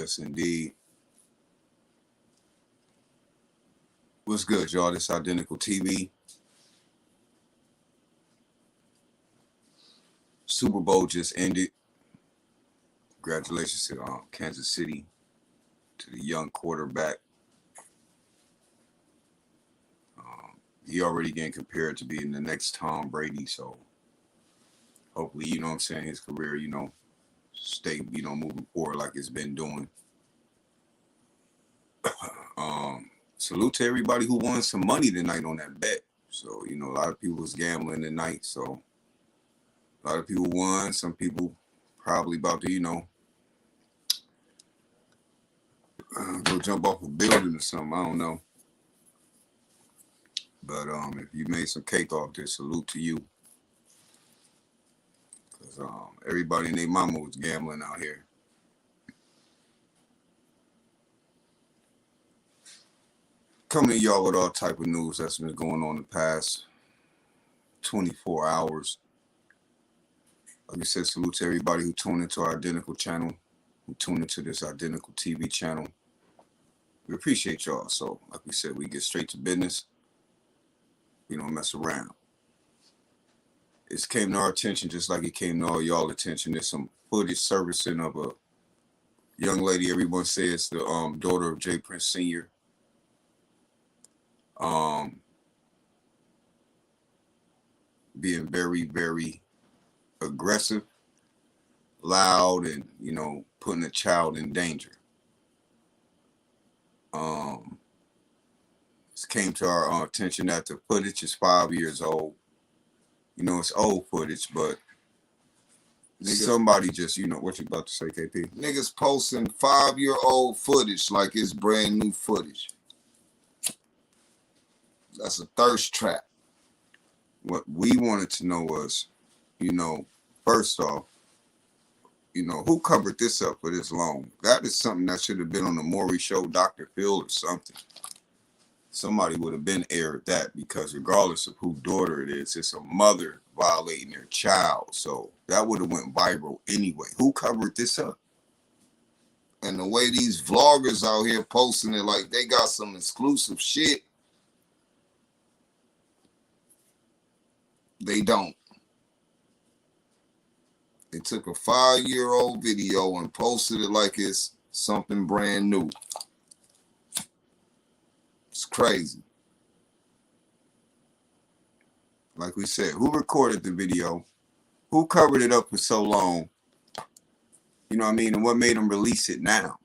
Yes, indeed. What's good, y'all? This Identical TV. Super Bowl just ended. Congratulations to Kansas City, to the young quarterback. He already getting compared to being the next Tom Brady. So hopefully, you know what I'm saying, his career, stay, moving forward like it's been doing. Salute to everybody who won some money tonight on that bet. So, a lot of people was gambling tonight. So a lot of people won. Some people probably about to, go jump off a building or something. I don't know. But if you made some cake off this, salute to you. Because everybody and their mama was gambling out here. Coming to y'all with all type of news that's been going on the past 24 hours. Like I said, salute to everybody who tuned into our Identical channel, who tuned into this Identical TV channel. We appreciate y'all. So, like we said, we get straight to business. We don't mess around. It came to our attention just like it came to all y'all attention. There's some footage surfacing of a young lady, everyone says the daughter of Jay Prince Sr. Being very, very aggressive, loud, and putting a child in danger. It came to our attention that the footage is 5 years old. It's old footage, but somebody just, what you about to say, KP? Niggas posting 5-year-old footage like it's brand new footage. That's a thirst trap. What we wanted to know was, first off, who covered this up for this long? That is something that should have been on the Maury Show, Dr. Phil, or something. Somebody would have been aired that, because regardless of whose daughter it is, it's a mother violating their child. So that would have went viral anyway. Who covered this up? And the way these vloggers out here posting it like they got some exclusive shit, they don't. They took a 5-year-old video and posted it like it's something brand new. It's crazy. Like we said, who recorded the video? Who covered it up for so long? You know what I mean? And what made them release it now?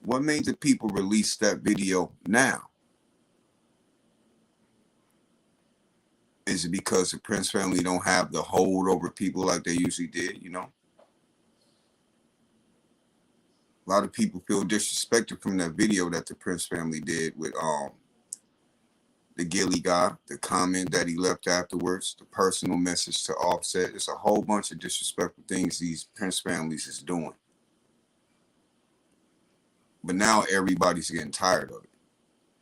What made the people release that video now? Is it because the Prince family don't have the hold over people like they usually did, A lot of people feel disrespected from that video that the Prince family did with the Gilly guy, the comment that he left afterwards, the personal message to Offset. It's a whole bunch of disrespectful things these Prince families is doing. But now everybody's getting tired of it.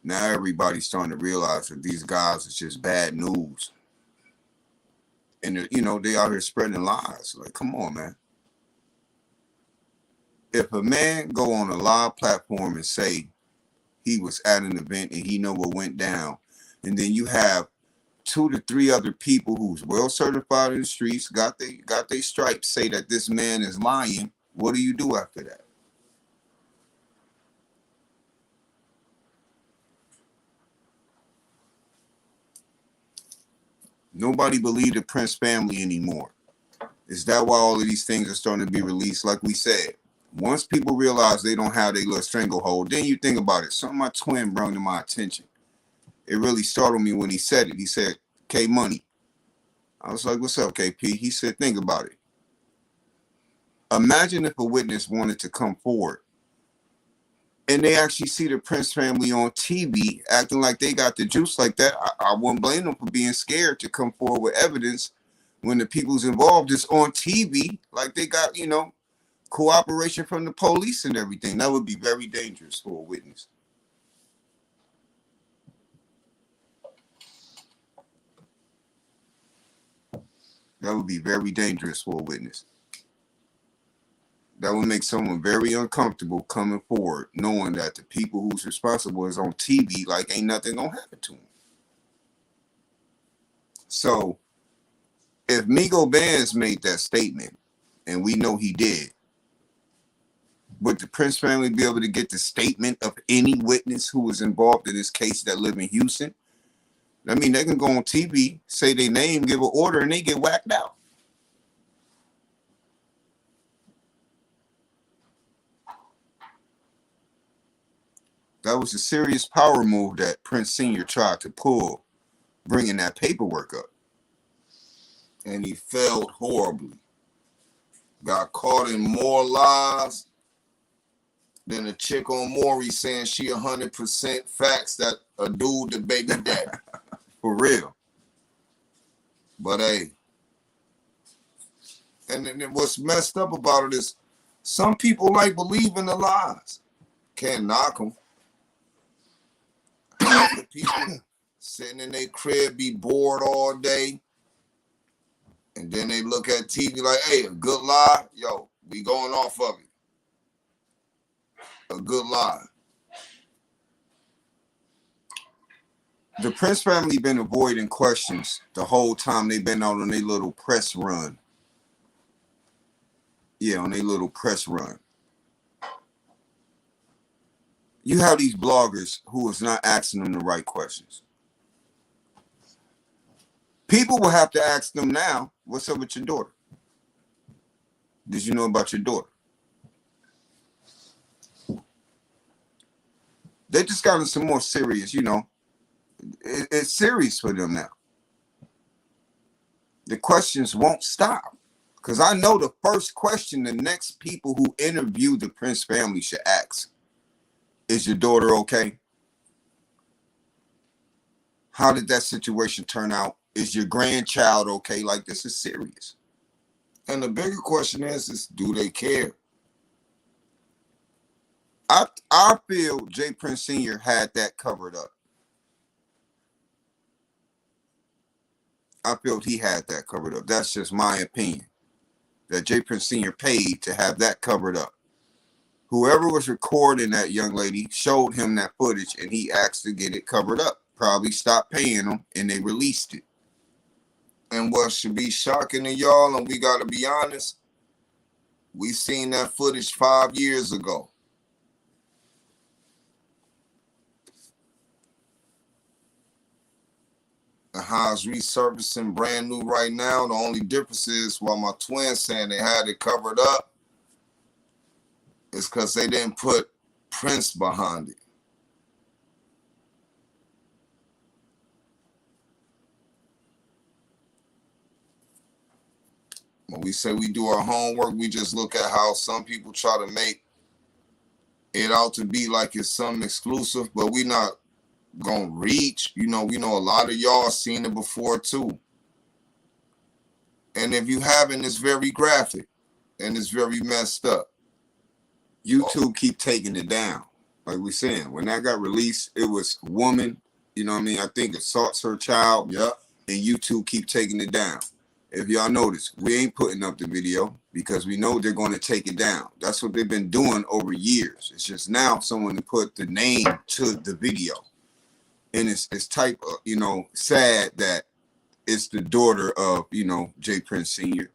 Now everybody's starting to realize that these guys is just bad news. And, they out here spreading lies. Like, come on, man. If a man go on a live platform and say he was at an event and he know what went down, and then you have 2 to 3 other people who's well certified in the streets, got they stripes, say that this man is lying, what do you do after that? Nobody believed the Prince family anymore. Is that why all of these things are starting to be released? Like we said, once people realize they don't have their little stranglehold, then you think about it. Something my twin brought to my attention. It really startled me when he said it. He said, K Money. I was like, what's up, KP? He said, think about it. Imagine if a witness wanted to come forward and they actually see the Prince family on TV acting like they got the juice like that. I wouldn't blame them for being scared to come forward with evidence when the people's involved is on TV, like they got, cooperation from the police and everything. That would be very dangerous for a witness. That would be very dangerous for a witness. That would make someone very uncomfortable coming forward, knowing that the people who's responsible is on TV like ain't nothing gonna happen to them. So if Migo Bands made that statement, and we know he did, would the Prince family be able to get the statement of any witness who was involved in this case that live in Houston? I mean, they can go on TV, say their name, give an order, and they get whacked out. That was a serious power move that Prince Sr. tried to pull, bringing that paperwork up. And he failed horribly. Got caught in more lies than a chick on Maury saying she 100% facts that a dude the baby daddy. For real. But hey, and then what's messed up about it is some people like believing the lies. Can't knock them. The people sitting in their crib be bored all day, and then they look at TV like, hey, a good lie, yo, we going off of it. A good lie. The Prince family been avoiding questions the whole time they've been out on their little press run. Yeah, on their little press run. You have these bloggers who is not asking them the right questions. People will have to ask them now, what's up with your daughter? Did you know about your daughter? They just gotten some more serious, you know. It's serious for them now. The questions won't stop. Because I know the first question the next people who interview the Prince family should ask, is your daughter okay? How did that situation turn out? Is your grandchild okay? Like, this is serious. And the bigger question is do they care? I feel J. Prince Sr. had that covered up. I felt he had that covered up. That's just my opinion. That J. Prince Sr. paid to have that covered up. Whoever was recording that young lady showed him that footage and he asked to get it covered up. Probably stopped paying them and they released it. And what should be shocking to y'all, and we got to be honest, we seen that footage 5 years ago. And how it's resurfacing brand new right now. The only difference is, while my twins saying they had it covered up, is because they didn't put Prince behind it. When we say we do our homework, we just look at how some people try to make it out to be like it's something exclusive, but we not gonna reach. You know, we know a lot of y'all seen it before too. And if you haven't, it's very graphic and it's very messed up. YouTube keep taking it down. Like we saying, when that got released, it was woman, you know what I mean? I think assaults her child. Yep. And YouTube keep taking it down. If y'all notice, we ain't putting up the video because we know they're going to take it down. That's what they've been doing over years. It's just now someone to put the name to the video. And it's type of, you know, sad that it's the daughter of, you know, J. Prince Sr.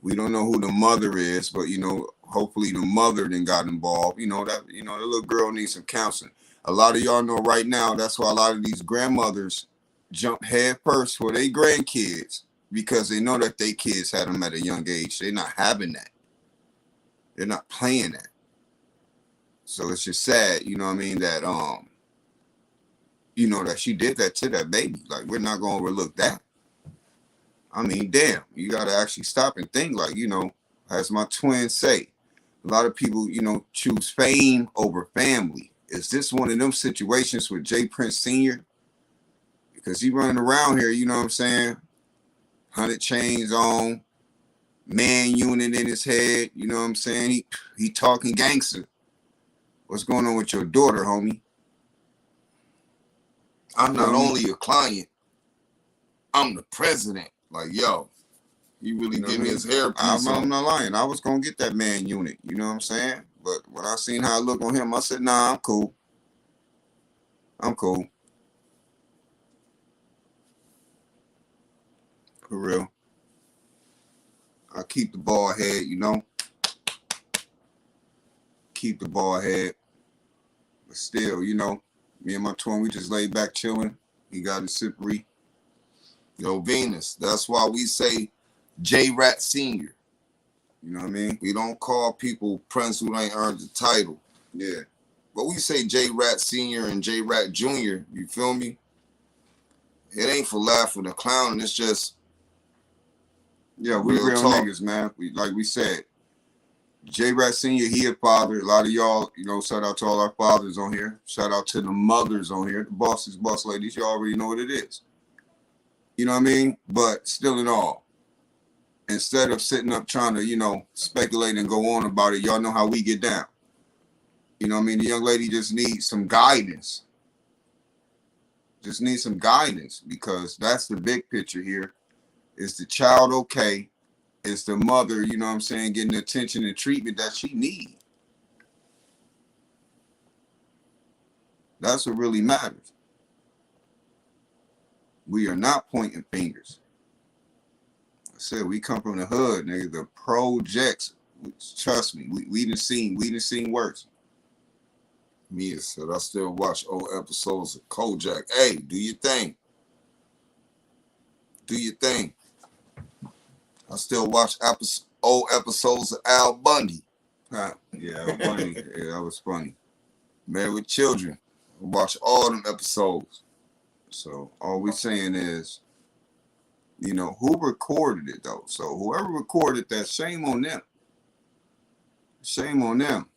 We don't know who the mother is, but, you know, hopefully the mother then got involved. You know, that, you know, the little girl needs some counseling. A lot of y'all know right now, that's why a lot of these grandmothers jump head first for their grandkids because they know that their kids had them at a young age. They're not having that. They're not playing that. So it's just sad, you know what I mean, that, you know, that she did that to that baby. Like, we're not going to overlook that. I mean, damn, you got to actually stop and think, like, you know, as my twins say, a lot of people, you know, choose fame over family. Is this one of them situations with J. Prince Sr.? Because he running around here, you know what I'm saying? 100 chains on, man unit in his head, you know what I'm saying? He talking gangster. What's going on with your daughter, homie? I'm not only a client, I'm the president. Like, yo, He really You know what give I me mean? his hairpiece I'm on. not lying. I was gonna get that man unit. You know what I'm saying? But when I seen how I look on him, I said, nah, I'm cool. I'm cool. For real. I keep the ball head, you know. Keep the ball head. But still, you know, me and my twin, we just laid back chilling. He got his sippery. Yo, Venus. That's why we say J-Rat Senior. You know what I mean? We don't call people Prince who ain't earned the title. Yeah. But we say J-Rat Senior and J-Rat Junior. You feel me? It ain't for laughing or clowning. It's just Yeah, we real talk. niggas, man. We like we said. J-Rat Senior, he a father. A lot of y'all, you know, shout out to all our fathers on here. Shout out to the mothers on here. The bosses, boss ladies, you already know what it is. You know what I mean? But still in all, instead of sitting up trying to, you know, speculate and go on about it, y'all know how we get down. You know what I mean? The young lady just needs some guidance. Just needs some guidance, because that's the big picture here. Is the child okay? Is the mother, you know what I'm saying, getting the attention and treatment that she needs? That's what really matters. We are not pointing fingers. I said we come from the hood, nigga. The projects, trust me, we done seen worse. Mia said, I still watch old episodes of Kojak. Hey, do your thing. Do your thing. I still watch old episodes of Al Bundy. Huh. Yeah, funny. Yeah, that was funny. Married with Children. I watch all them episodes. So all we saying is, you know, who recorded it though? So whoever recorded that, shame on them. Shame on them.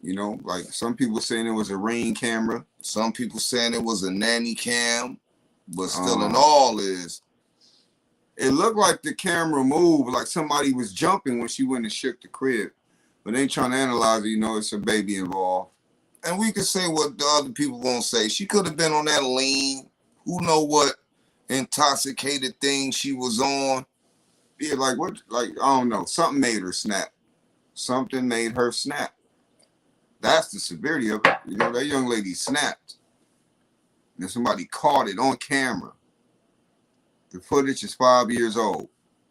You know, like some people saying it was a Ring camera. Some people saying it was a nanny cam. But still in all is, it looked like the camera moved, like somebody was jumping when she went and shook the crib. But they trying to analyze it, you know, it's a baby involved. And we could say what the other people won't say. She could have been on that lean. Who know what intoxicated thing she was on? Yeah, like what? Like, I don't know. Something made her snap. Something made her snap. That's the severity of it. You know, that young lady snapped. And somebody caught it on camera. The footage is 5 years old.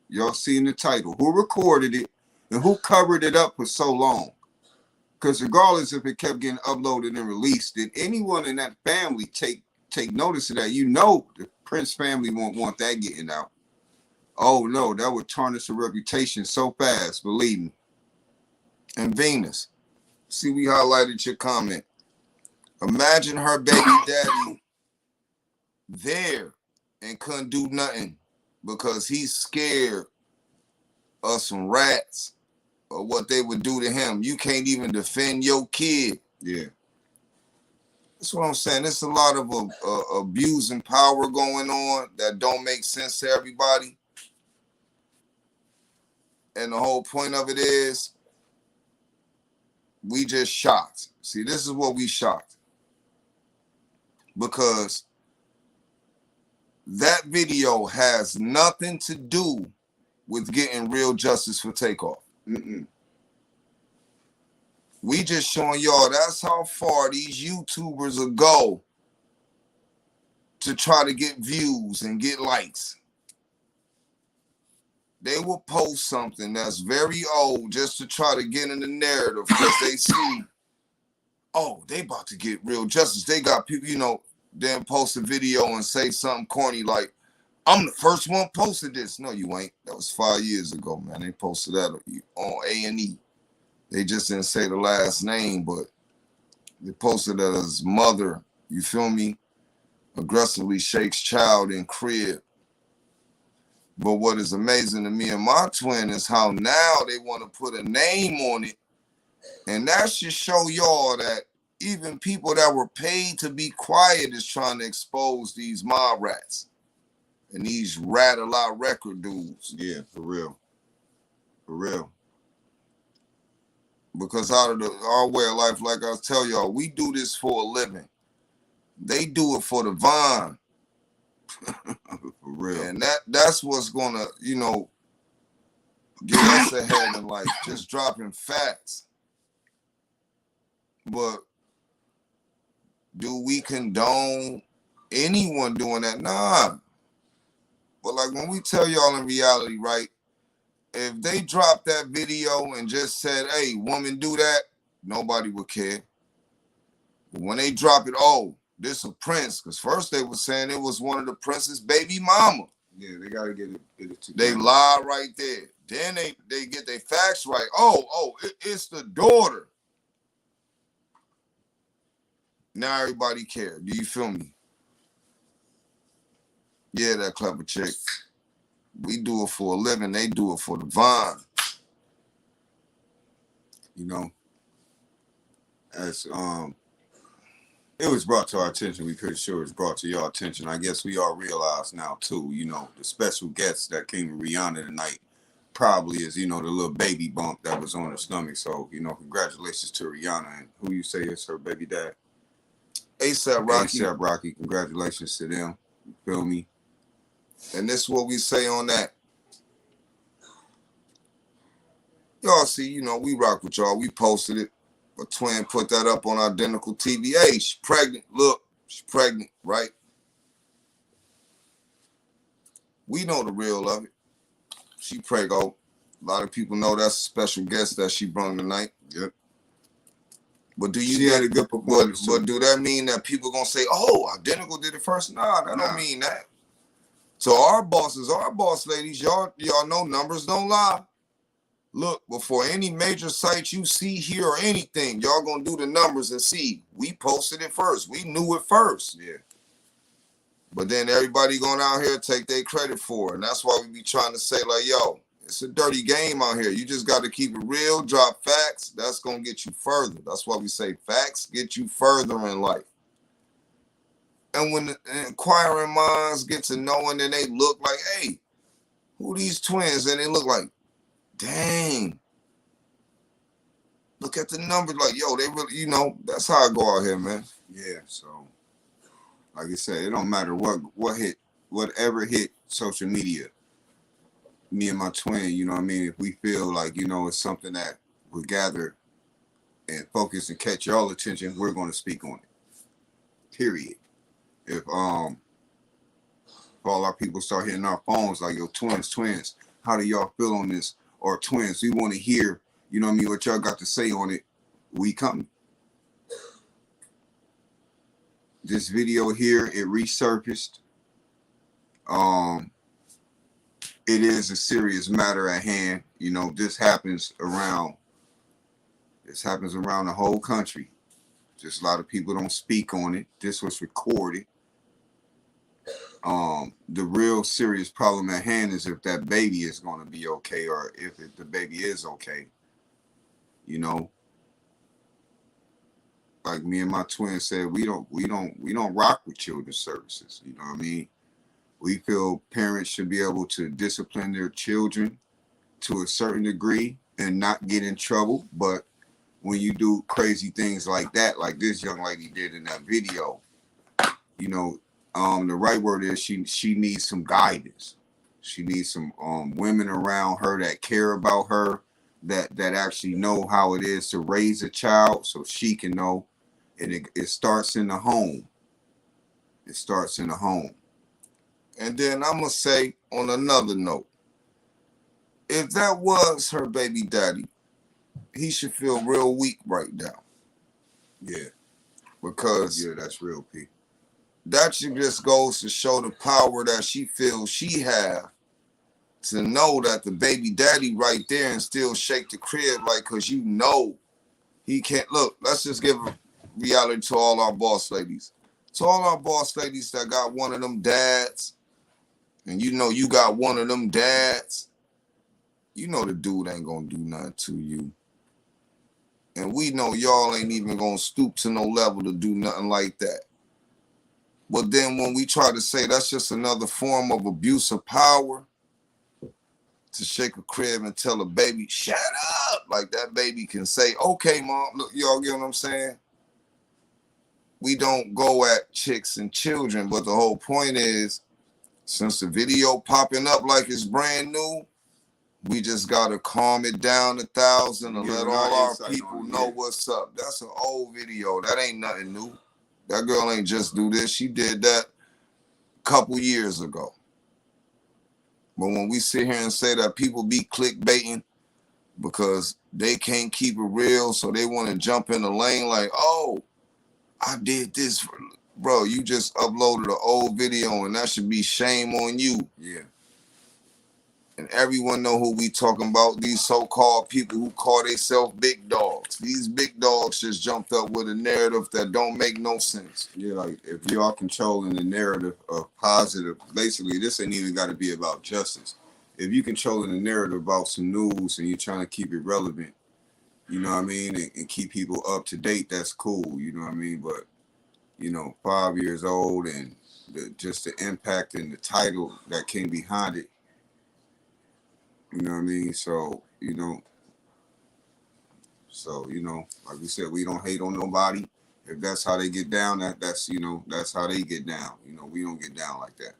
Y'all seen the title. Who recorded it and who covered it up for so long? Because regardless if it kept getting uploaded and released, did anyone in that family take notice of that? You know the Prince family won't want that getting out. Oh no, that would tarnish the reputation so fast, believe me. And Venus, see, we highlighted your comment. Imagine her baby daddy there and couldn't do nothing because he's scared of some rats or what they would do to him. You can't even defend your kid. Yeah. That's what I'm saying. There's a lot of abuse and power going on that don't make sense to everybody. And the whole point of it is, we just shocked. See, this is what we shocked. Because that video has nothing to do with getting real justice for Takeoff. We just showing y'all that's how far these YouTubers will go to try to get views and get likes. They will post something that's very old just to try to get in the narrative because they see, oh, they about to get real justice. They got people, you know, then post a video and say something corny like, I'm the first one posted this. No, you ain't. That was 5 years ago, man. They posted that on A&E. They just didn't say the last name, but they posted that his mother, you feel me, aggressively shakes child in crib. But what is amazing to me and my twin is how now they want to put a name on it. And that should show y'all that even people that were paid to be quiet is trying to expose these mob rats and these rat-a-lot record dudes. Yeah, for real. For real. Because out of our way of life, like I tell y'all, we do this for a living. They do it for the vine. For real. And that's what's gonna, you know, get us ahead in life, just dropping facts. But do we condone anyone doing that? Nah. But like when we tell y'all in reality, right? If they dropped that video and just said, hey, woman, do that, nobody would care. But when they drop it, oh, this a prince. Because first they were saying it was one of the prince's baby mama. Yeah, they got to get it together. They lie right there. Then they get their facts right. It's the daughter. Now everybody cares. Do you feel me? Yeah, that clever chick. We do it for a living. They do it for the vine. You know, as it was brought to our attention, we pretty sure it's brought to your attention. I guess we all realize now too, you know, the special guest that came to Rihanna tonight probably is, you know, the little baby bump that was on her stomach. So, you know, congratulations to Rihanna. And who you say is her baby dad? A$AP Rocky. A$AP Rocky, congratulations to them. You feel me? And this is what we say on that. Y'all see, you know, we rock with y'all. We posted it. A twin put that up on Identical TV. Hey, she's pregnant. Look, she's pregnant, right? We know the real of it. She prego. A lot of people know that's a special guest that she brought tonight. Yep. But do you she had a good performance? But do that mean that people gonna say, oh, Identical did it first? Nah, that don't mean that. So our bosses, our boss ladies, y'all know numbers don't lie. Look, before any major site you see here or anything, y'all gonna do the numbers and see. We posted it first. We knew it first. Yeah. But then everybody going out here take their credit for it. And that's why we be trying to say, like, yo, it's a dirty game out here. You just got to keep it real, drop facts. That's going to get you further. That's why we say facts get you further in life. And when the inquiring minds get to knowing, then they look like, hey, who these twins? And they look like, dang. Look at the numbers. Like, yo, they really, you know, that's how I go out here, man. Yeah, so like I said, it don't matter whatever hit social media. Me and my twin, you know what I mean? If we feel like, you know, it's something that will gather and focus and catch y'all attention, we're going to speak on it. Period. If all our people start hitting our phones like, yo, twins, how do y'all feel on this? Or twins, we want to hear, you know what I mean, what y'all got to say on it. We coming. This video here, it resurfaced. It is a serious matter at hand. You know, this happens around the whole country. Just a lot of people don't speak on it. This was recorded. The real serious problem at hand is if that baby is going to be okay, or if the baby is okay. You know, like me and my twin said, we don't rock with children's services. You know what I mean? We feel parents should be able to discipline their children to a certain degree and not get in trouble. But when you do crazy things like that, like this young lady did in that video, you know, the right word is she needs some guidance. She needs some women around her that care about her, that actually know how it is to raise a child, so she can know. And it starts in the home. It starts in the home. And then I'm going to say on another note, if that was her baby daddy, he should feel real weak right now. Yeah. Because yeah, that's real, P. That just goes to show the power that she feels she have to know that the baby daddy right there and still shake the crib, like, because you know he can't. Look, let's just give a reality to all our boss ladies. To all our boss ladies that got one of them dads, and you know you got one of them dads, you know the dude ain't gonna do nothing to you. And we know y'all ain't even gonna stoop to no level to do nothing like that. But then when we try to say that's just another form of abuse of power, to shake a crib and tell a baby, shut up, like that baby can say, okay, mom, look, y'all get what I'm saying? We don't go at chicks and children, but the whole point is, since the video popping up like it's brand new, We just gotta calm it down 1,000 and let Giving all our our insight people on it, know yeah. what's up. That's an old video. That ain't nothing new. That girl ain't just do this. She did that a couple years ago. But when we sit here and say that people be clickbaiting because they can't keep it real, so they want to jump in the lane like, oh, I did this. Bro, you just uploaded an old video and that should be shame on you. Yeah. And everyone know who we talking about, these so-called people who call themselves big dogs. These big dogs just jumped up with a narrative that don't make no sense. Yeah, like if you are controlling the narrative of positive, basically this ain't even got to be about justice. If you controlling the narrative about some news and you're trying to keep it relevant, you know what I mean, and keep people up to date, that's cool, you know what I mean? But, 5 years old and just the impact and the title that came behind it, you know what I mean? So, like we said, we don't hate on nobody. If that's how they get down, that's how they get down. We don't get down like that.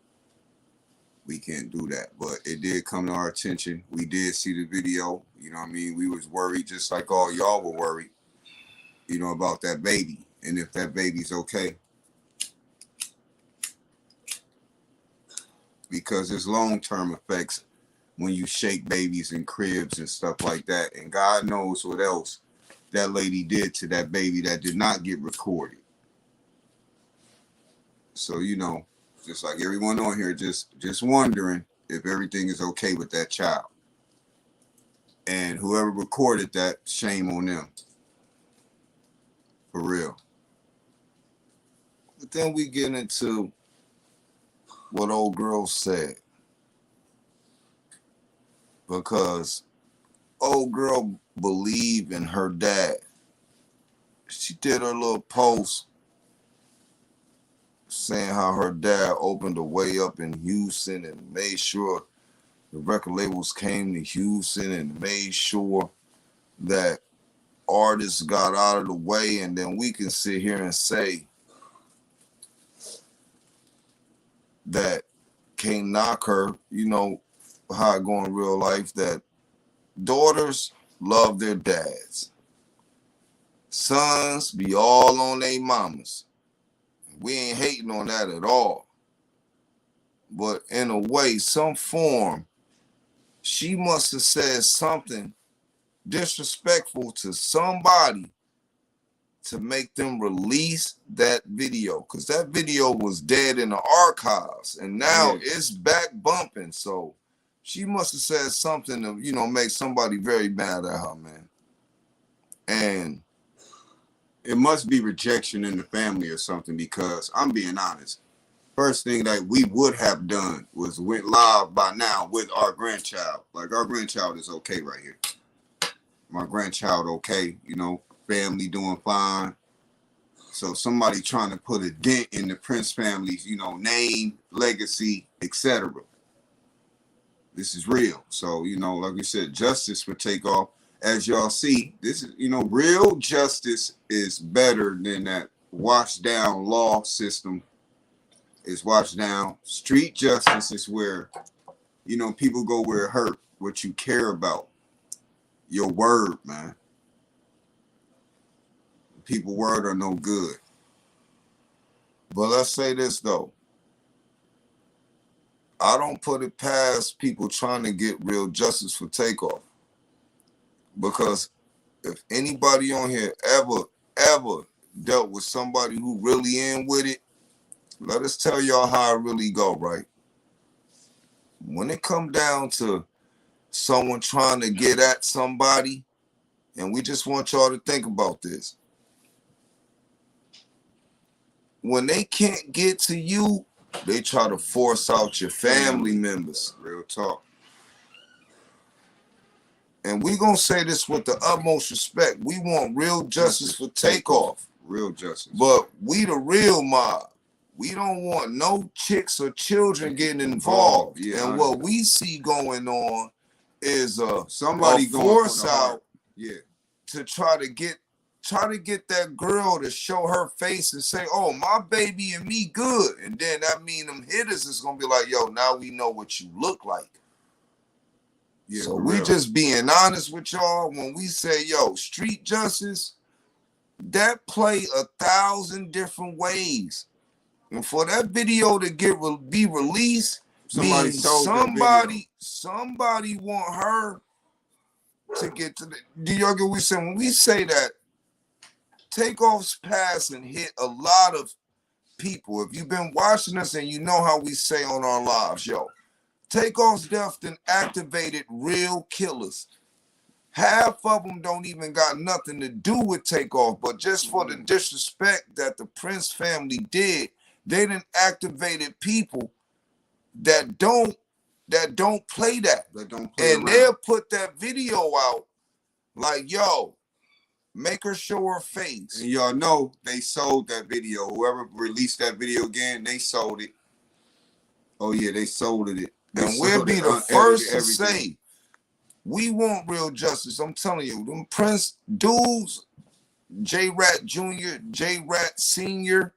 We can't do that. But it did come to our attention. We did see the video. You know what I mean? We was worried just like all y'all were worried, about that baby and if that baby's okay. Because there's long-term effects when you shake babies in cribs and stuff like that. And God knows what else that lady did to that baby that did not get recorded. So, just like everyone on here, just wondering if everything is okay with that child. And whoever recorded that, shame on them. For real. But then we get into what old girl said. Because old girl believed in her dad. She did her little post saying how her dad opened a way up in Houston and made sure the record labels came to Houston and made sure that artists got out of the way. And then we can sit here and say that can't knock her, how it go in real life, that daughters love their dads. Sons be all on their mamas. We ain't hating on that at all. But in a way, some form, she must have said something disrespectful to somebody to make them release that video. Because that video was dead in the archives. And now it's back bumping. So she must have said something to, make somebody very mad at her, man. And it must be rejection in the family or something, because I'm being honest. First thing that we would have done was went live by now with our grandchild. Like, our grandchild is okay right here. My grandchild okay, family doing fine. So somebody trying to put a dent in the Prince family's, name, legacy, etc. This is real. So, like we said, justice would take off. As y'all see, this is, real justice is better than that washed down law system. Is washed down. Street justice is where, people go where it hurt, what you care about. Your word, man. People word are no good. But let's say this though. I don't put it past people trying to get real justice for Takeoff. Because if anybody on here ever dealt with somebody who really in with it, let us tell y'all how it really go, right? When it come down to someone trying to get at somebody, and we just want y'all to think about this. When they can't get to you, they try to force out your family members. Real talk. And we gonna say this with the utmost respect. We want real justice for Takeoff. Real justice. But we the real mob. We don't want no chicks or children getting involved. Yeah, and what we see going on is somebody going force out to try to get that girl to show her face and say, oh, my baby and me good. And then that mean them hitters is gonna be like, yo, now we know what you look like. Yeah, So for we real. just being honest with y'all when we say, yo, street justice, that play 1,000 different ways. And for that video to be released, Somebody means sold that video. somebody want her to get to the. Do y'all get what we say? When we say that, Takeoff's past and hit a lot of people. If you've been watching us and you know how we say on our lives, yo, Takeoff's death then activated real killers. Half of them don't even got nothing to do with Takeoff, but just for the disrespect that the Prince family did, they done activated people that don't play that. That don't play And around. they'll put that video out like, yo, make her show her face. And y'all know they sold that video. Whoever released that video again, they sold it. Oh yeah, they sold it. And we'll be the first to say, we want real justice. I'm telling you, them Prince dudes, J Rat Jr., J Rat Sr.,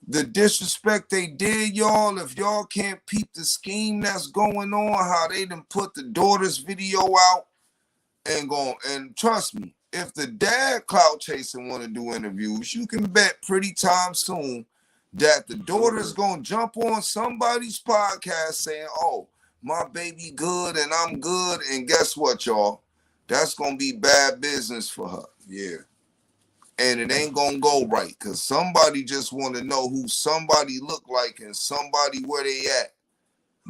the disrespect they did, y'all, if y'all can't peep the scheme that's going on, how they done put the daughter's video out and trust me, if the dad clout chasing want to do interviews, you can bet pretty time soon that the daughter's gonna jump on somebody's podcast saying, oh, my baby good and I'm good, and guess what, y'all? That's gonna be bad business for her. Yeah. And it ain't gonna go right because somebody just want to know who somebody look like and somebody where they at.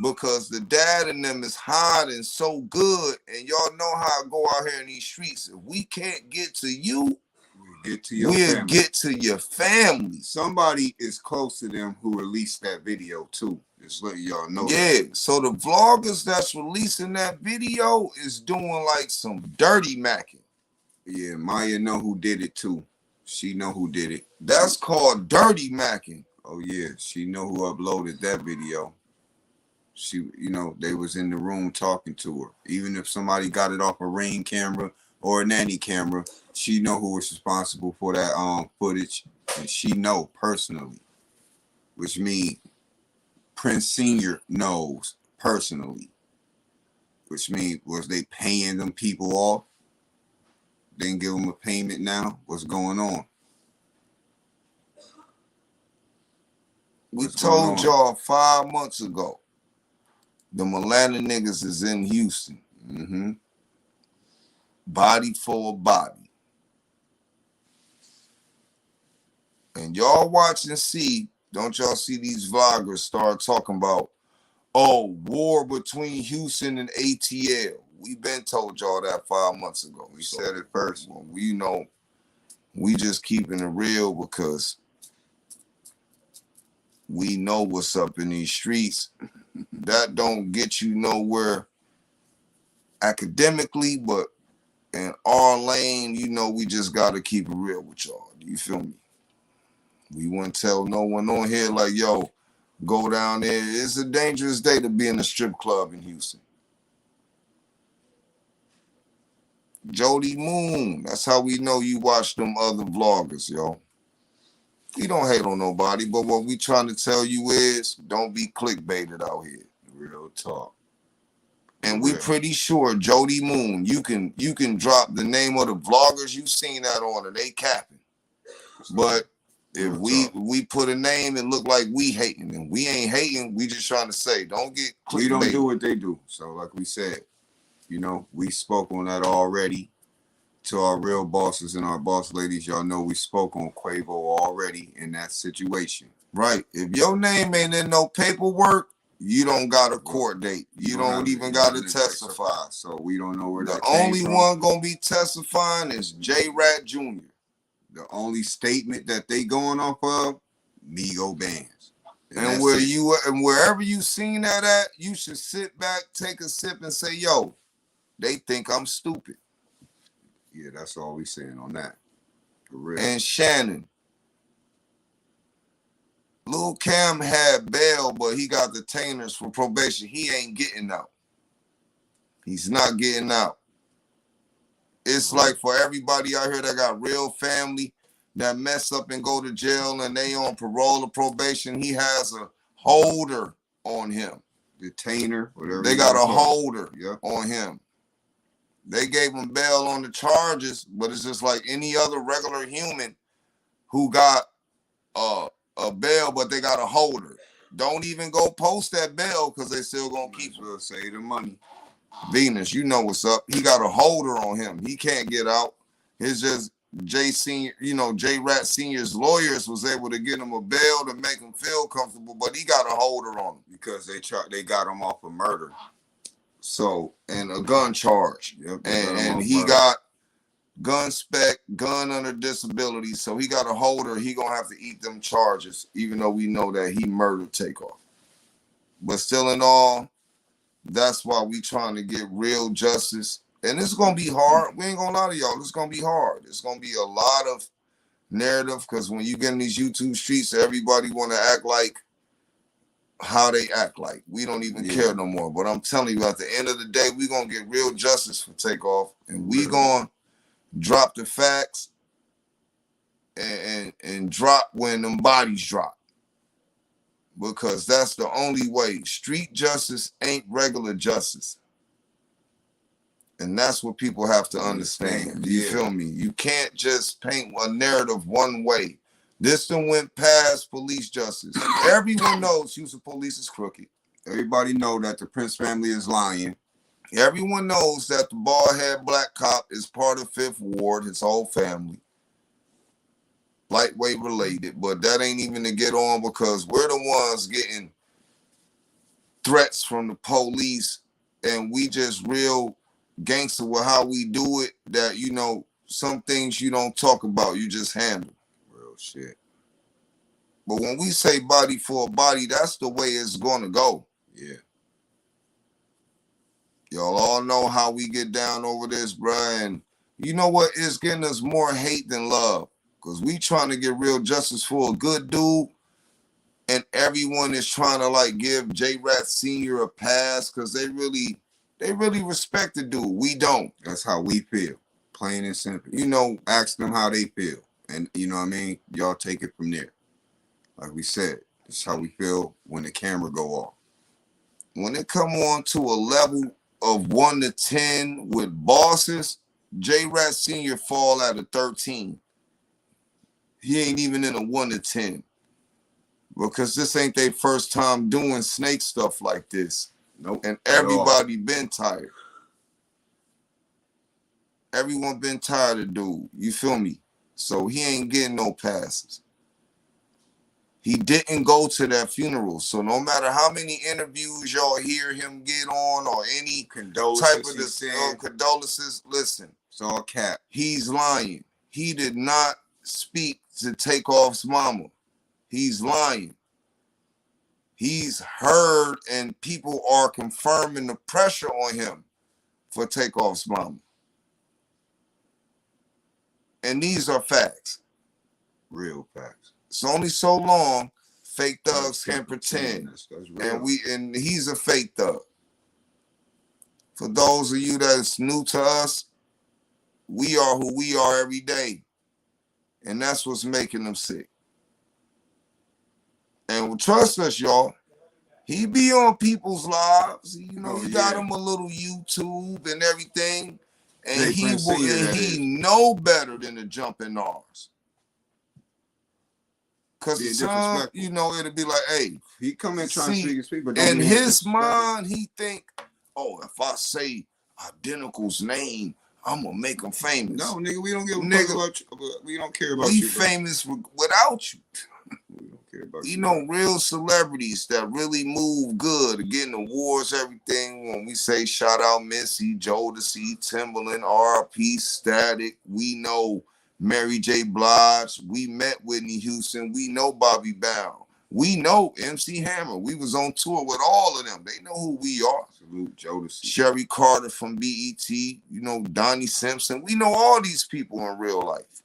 Because the dad in them is hiding so good, and y'all know how I go out here in these streets. If we can't get to you, get to your we'll family. get to your family. Somebody is close to them who released that video too. Just letting y'all know. Yeah, so the vloggers that's releasing that video is doing like some dirty macking. Yeah, Maya know who did it too. She know who did it. That's called dirty macking. Oh yeah, she know who uploaded that video. She, you know, they was in the room talking to her. Even if somebody got it off a Ring camera or a nanny camera, she know who was responsible for that footage, and she know personally, which means Prince Sr. knows personally, which means was they paying them people off? Didn't give them a payment now? What's going on? We told y'all 5 months ago, the Atlanta niggas is in Houston. Mm-hmm. Body for a body. And y'all watch and see, don't y'all see these vloggers start talking about, oh, war between Houston and ATL. We been told y'all that 5 months ago. We said it first. Well, we know, we just keeping it real because we know what's up in these streets. That don't get you nowhere academically, but in our lane, you know, we just got to keep it real with y'all. Do you feel me? We wouldn't tell no one on here like, yo, go down there. It's a dangerous day to be in a strip club in Houston. Jody Moon, that's how we know you watch them other vloggers, yo. We don't hate on nobody, but what we trying to tell you is don't be clickbaited out here. Real talk. And we pretty sure Jody Moon, you can drop the name of the vloggers you seen that on and they capping. But if we put a name and look like we hating, and we ain't hating, we just trying to say don't get clickbaited. We don't do what they do. So like we said, you know, we spoke on that already. To our real bosses and our boss ladies, y'all know we spoke on Quavo already in that situation. Right. If your name ain't in no paperwork, you don't got a court date. You don't even got to testify. So we don't know where that came from. The only one gonna be testifying is J Rat Jr. The only statement that they going off of, Migo Bands. And where you and wherever you seen that at, you should sit back, take a sip, and say, yo, they think I'm stupid. Yeah, that's all we saying on that. For real. And Shannon. Lil Cam had bail, but he got detainers for probation. He ain't getting out. He's not getting out. It's like for everybody out here that got real family that mess up and go to jail and they on parole or probation, he has a holder on him. detainer, whatever. They got a holder yeah. on him. They gave him bail on the charges, but it's just like any other regular human who got a bail, but they got a holder. Don't even go post that bail because they still gonna keep it. Will save the money. Venus, you know what's up. He got a holder on him. He can't get out. It's just Jay Senior, Jay Rat Senior's lawyers was able to get him a bail to make him feel comfortable, but he got a holder on him because they got him off of murder. So, and a gun charge. Yep, and he got gun spec, gun under disability. So he got a holder. He gonna have to eat them charges, even though we know that he murdered Takeoff. But still in all, that's why we trying to get real justice. And it's gonna be hard. We ain't gonna lie to y'all. It's gonna be hard. It's gonna be a lot of narrative because when you get in these YouTube streets, everybody wanna act like how they act like. We don't even care no more. But I'm telling you, at the end of the day, we gonna get real justice for Takeoff, and we gonna drop the facts and drop when them bodies drop. Because that's the only way. Street justice ain't regular justice. And that's what people have to understand. Do you feel me? You can't just paint a narrative one way. This done went past police justice. Everyone knows Houston police is crooked. Everybody know that the Prince family is lying. Everyone knows that the bald-head black cop is part of Fifth Ward, his whole family. Lightweight related, but that ain't even to get on because we're the ones getting threats from the police, and we just real gangster with how we do it, that, some things you don't talk about, you just handle. Real shit. But when we say body for a body, that's the way it's going to go. Yeah. Y'all all know how we get down over this, bruh, and you know what? It's getting us more hate than love. Because we trying to get real justice for a good dude, and everyone is trying to give J Rat Sr. a pass because they really respect the dude. We don't. That's how we feel. Plain and simple. Ask them how they feel. And you know what I mean? Y'all take it from there. Like we said, that's how we feel when the camera go off. When it come on to a level of 1 to 10 with bosses, J Rat Sr. fall at a 13. He ain't even in a 1 to 10 because this ain't their first time doing snake stuff like this. Nope. And everybody been tired. Everyone been tired of dude. You feel me? So he ain't getting no passes. He didn't go to that funeral. So no matter how many interviews y'all hear him get on or any type of this condolences, listen. It's all cap. He's lying. He did not speak to Takeoff's mama. He's lying. He's heard, and people are confirming the pressure on him for Takeoff's mama. And these are facts. Real facts. It's only so long fake thugs can pretend. That's real. And he's a fake thug. For those of you that's new to us, we are who we are every day. And that's what's making them sick. And trust us, y'all, he be on people's lives. He got him a little YouTube and everything. And he know better than to jump in ours. Because it'll be like, hey. He come in trying to speak his people. In his mind, he think, if I say Identical's name, I'm gonna make him famous. No, nigga, we don't give a fuck about you. We don't care about you. We famous without you. We don't care about you. Real celebrities that really move good, getting awards, everything. When we say shout out Missy, Jodeci, Timbaland, R.P. Static, we know Mary J. Blige. We met Whitney Houston. We know Bobby Brown. We know MC Hammer. We was on tour with all of them. They know wwho we are. Salute Jodeci. Sherry Carter from BET. Donnie Simpson. We know all these people in real life.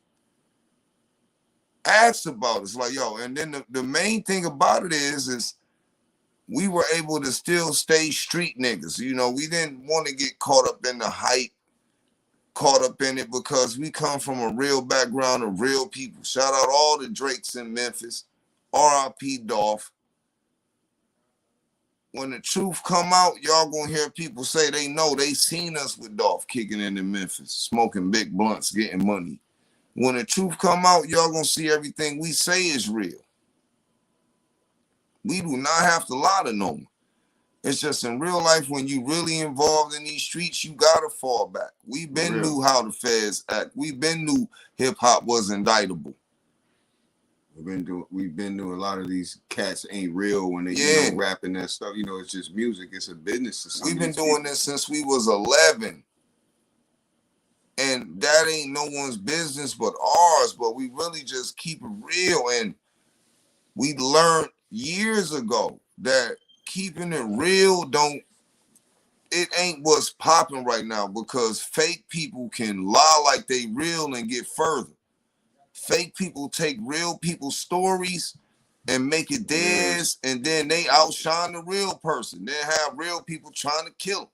Ask about it. It's like, yo, and then the main thing about it is we were able to still stay street niggas. We didn't want to get caught up in the hype, caught up in it because we come from a real background of real people. Shout out all the Drakes in Memphis. R.I.P. Dolph. when the truth come out, y'all gonna hear people say they know they seen us with Dolph kicking in Memphis, smoking big blunts, getting money. When the truth come out, y'all gonna see everything we say is real. We do not have to lie to no one. It's just in real life, when you really involved in these streets, you gotta fall back. We been knew how the feds act. We been knew hip hop was indictable. We've been doing a lot of these cats ain't real when they rapping that stuff. It's just music. It's a business. We've been doing this since we was 11. And that ain't no one's business but ours. But we really just keep it real. And we learned years ago that keeping it real it ain't what's popping right now, because fake people can lie like they real and get further. Fake people take real people's stories and make it theirs, and then they outshine the real person. They have real people trying to kill them.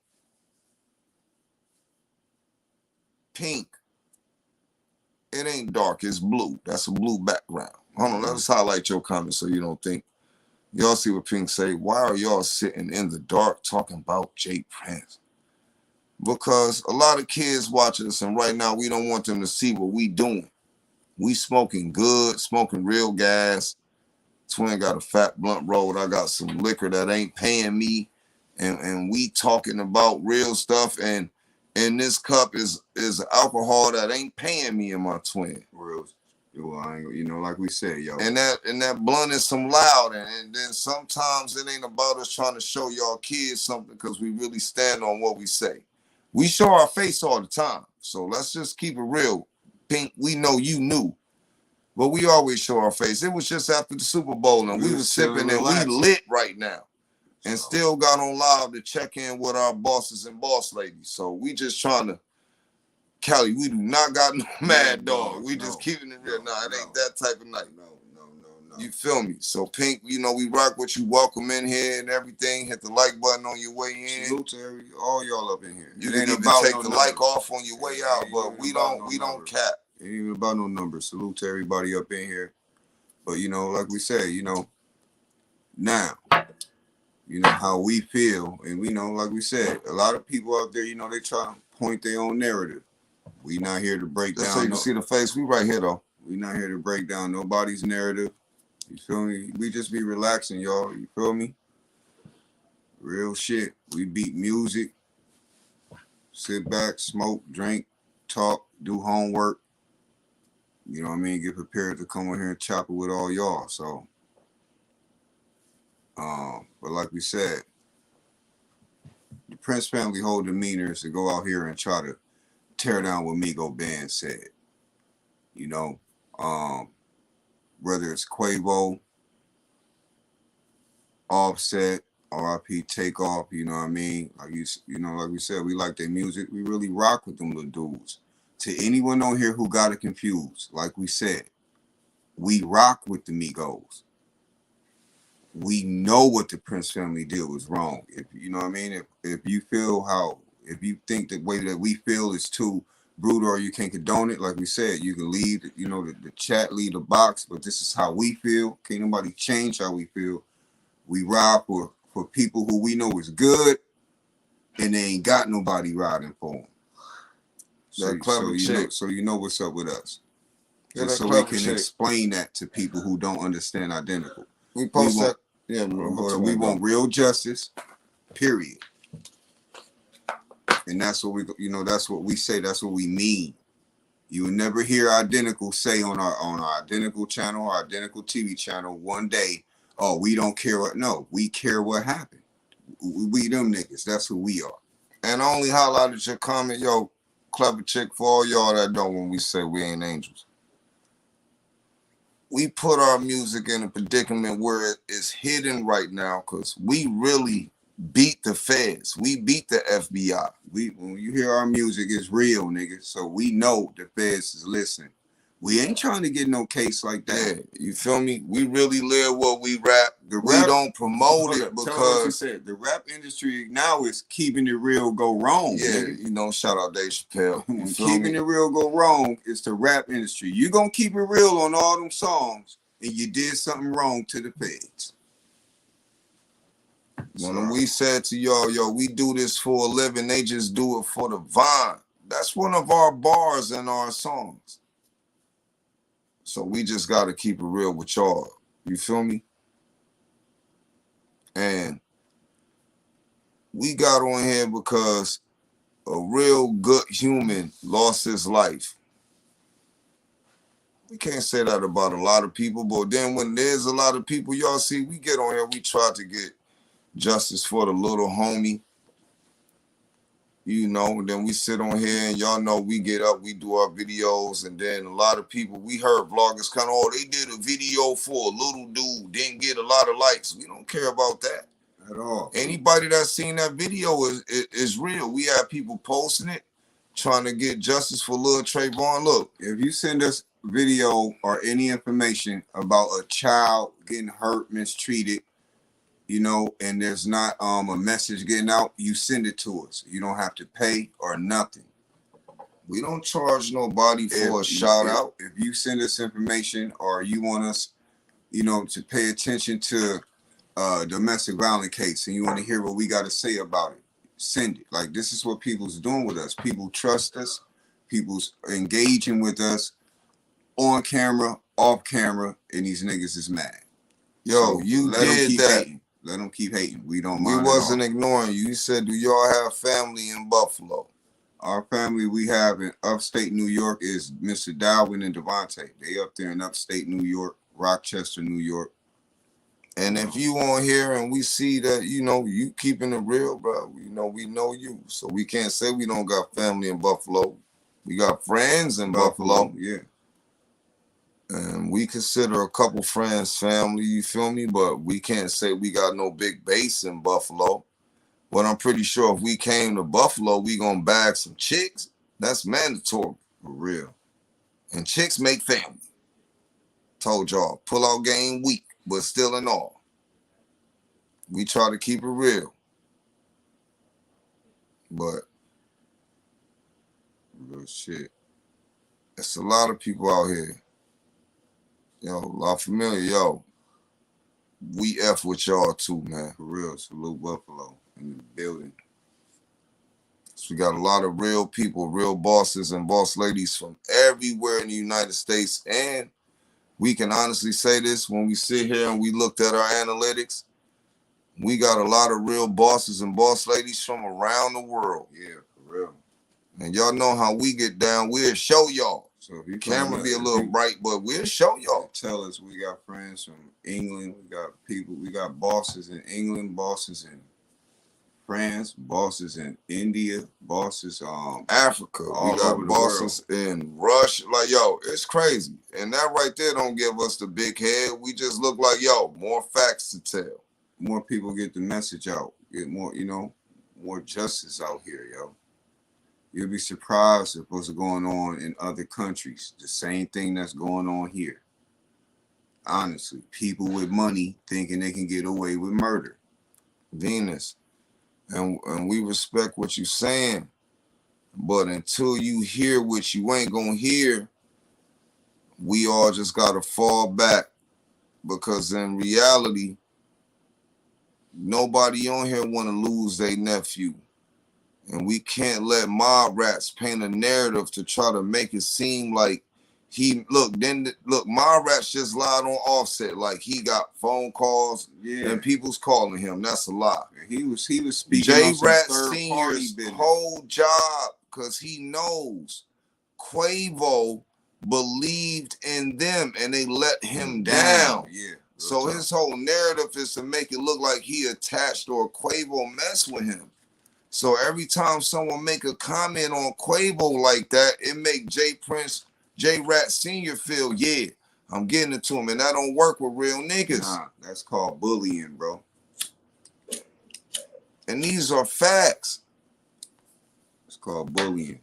Pink. It ain't dark, it's blue. That's a blue background. Hold on, let's highlight your comment so you don't think. Y'all see what Pink say? Why are y'all sitting in the dark talking about J. Prince? Because a lot of kids watching us, and right now we don't want them to see what we doing. We smoking good, smoking real gas. Twin got a fat blunt rolled. I got some liquor that ain't paying me. And we talking about real stuff. And in this cup is alcohol that ain't paying me and my twin. Real. Like we said, yo. And that blunt is some loud. And then sometimes it ain't about us trying to show y'all kids something, because we really stand on what we say. We show our face all the time. So let's just keep it real. Pink, we know you knew, but we always show our face. It was just after the Super Bowl, and we was sipping, and we lit right now, and still got on live to check in with our bosses and boss ladies. So we just trying to, Cali, we do not got no mad dog. We just keeping it real. It ain't that type of night. No. You feel me? So Pink, we rock with you. Welcome in here and everything. Hit the like button on your way in. Salute to all y'all up in here. You can even take the like off on your way out, but we don't cap. It ain't even about no numbers. Salute to everybody up in here. But like we said, now, how we feel, and we know, like we said, a lot of people out there, they try to point their own narrative. We not here to break down. So you can see the face. We right here though. We not here to break down nobody's narrative. You feel me? We just be relaxing, y'all. You feel me? Real shit. We beat music. Sit back, smoke, drink, talk, do homework. You know what I mean? Get prepared to come in here and chop it with all y'all. So, but like we said, the Prince family whole demeanor is to go out here and try to tear down what Migo Band said. Whether it's Quavo, Offset, R.I.P. Takeoff, you know what I mean? Like like we said, we like their music. We really rock with them little dudes. To anyone on here who got it confused, like we said, we rock with the Migos. We know what the Prince family did was wrong. If you know what I mean, if you think the way that we feel is too brutal or you can't condone it, like we said, you can leave, the chat, leave the box, but this is how we feel. Can't nobody change how we feel. We ride for people who we know is good, and they ain't got nobody riding for them. So you know what's up with us. So we can explain that to people who don't understand identical. We post that. Yeah, we want real justice, period. And that's what that's what we say. That's what we mean. You will never hear identical say on our identical channel, our identical TV channel one day, oh, we don't care what. No, we care what happened. We them niggas. That's who we are. And I only highlighted your comment, yo, clever chick, for all y'all that don't, when we say we ain't angels. We put our music in a predicament where it is hidden right now, because we really beat the feds. We beat the FBI. When you hear our music, it's real, niggas. So we know the feds is listening. We ain't trying to get no case like that. Yeah, you feel me? We really live what we rap. We don't promote it because the rap industry now is keeping it real go wrong. Yeah, nigga. Shout out Dave Chappelle. Keeping it real go wrong is the rap industry. You gonna keep it real on all them songs, and you did something wrong to the feds. When we said to y'all, yo, we do this for a living, they just do it for the vine. That's one of our bars in our songs. So we just got to keep it real with y'all. You feel me? And we got on here because a real good human lost his life. We can't say that about a lot of people, but then when there's a lot of people, y'all see, we get on here, we try to get justice for the little homie. You know, then we sit on here and y'all know we get up, we do our videos, and then a lot of people, we heard vloggers kind of, oh, they did a video for a little dude, didn't get a lot of likes. We don't care about that at all. Anybody that's seen that video is real. We have people posting it, trying to get justice for little Trayvon. Look, if you send us video or any information about a child getting hurt, mistreated, you know, and there's not a message getting out, you send it to us. You don't have to pay or nothing. We don't charge nobody for a shout out. If you send us information or you want us, you know, to pay attention to domestic violence case and you want to hear what we got to say about it, send it. Like, this is what people's doing with us. People trust us. People's engaging with us on camera, off camera, and these niggas is mad. Yo, so you did that. Hating. Let them keep hating. We don't mind. We wasn't ignoring you. You said, do y'all have family in Buffalo? Our family we have in upstate New York is Mr. Darwin and Devontae. They up there in upstate New York, Rochester, New York. And if you on here and we see that, you know, you keeping it real, bro, we know you. So we can't say we don't got family in Buffalo. We got friends in Buffalo. Yeah. And we consider a couple friends family, you feel me? But we can't say we got no big base in Buffalo. But I'm pretty sure if we came to Buffalo, we gonna bag some chicks. That's mandatory. For real. And chicks make family. Told y'all, pull out game weak, but still in all. We try to keep it real. But real shit. It's a lot of people out here. Yo, La Familia, yo. We F with y'all too, man. For real. Salute Buffalo in the building. So we got a lot of real people, real bosses and boss ladies from everywhere in the United States. And we can honestly say this when we sit here and we looked at our analytics. We got a lot of real bosses and boss ladies from around the world. Yeah, for real. And y'all know how we get down. We'll show y'all. So if you camera be a little bright, but we'll show y'all. Tell us we got friends from England. We got people. We got bosses in England, bosses in France, bosses in India, bosses Africa. We got bosses in Russia. Like, yo, it's crazy. And that right there don't give us the big head. We just look like, yo, more facts to tell. More people get the message out. Get more, you know, more justice out here, yo. You'll be surprised at what's going on in other countries. The same thing that's going on here. Honestly, people with money thinking they can get away with murder. Venus. And we respect what you're saying. But until you hear what you ain't gonna hear, we all just gotta fall back. Because in reality, nobody on here wanna lose their nephew. And we can't let mob rats paint a narrative to try to make it seem like mob rats just lied on Offset, like he got phone calls and people's calling him. That's a lie. He was speaking J Rat Senior's whole job, because he knows Quavo believed in them and they let him down. Yeah. So his whole narrative is to make it look like he attached or Quavo messed with him. So every time someone make a comment on Quavo like that, it make J Rat Senior feel, yeah, I'm getting it to him, and that don't work with real niggas. Nah, that's called bullying, bro. And these are facts. It's called bullying.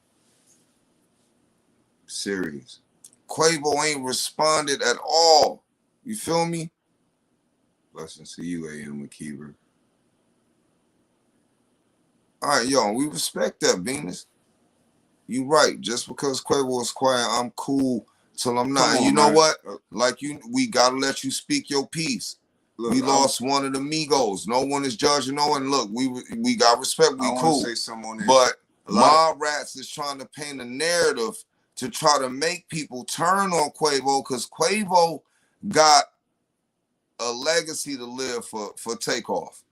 Serious. Quavo ain't responded at all. You feel me? Blessings to you, A.M. McKeever. All right, yo, we respect that, Venus. You right. Just because Quavo is quiet, I'm cool till I'm not. And you know what? Like we gotta let you speak your piece. Look, we lost one of the Migos. No one is judging no one. Look, we got respect. We I cool. Say something on this. But Mob Rats is trying to paint a narrative to try to make people turn on Quavo, because Quavo got a legacy to live for Takeoff.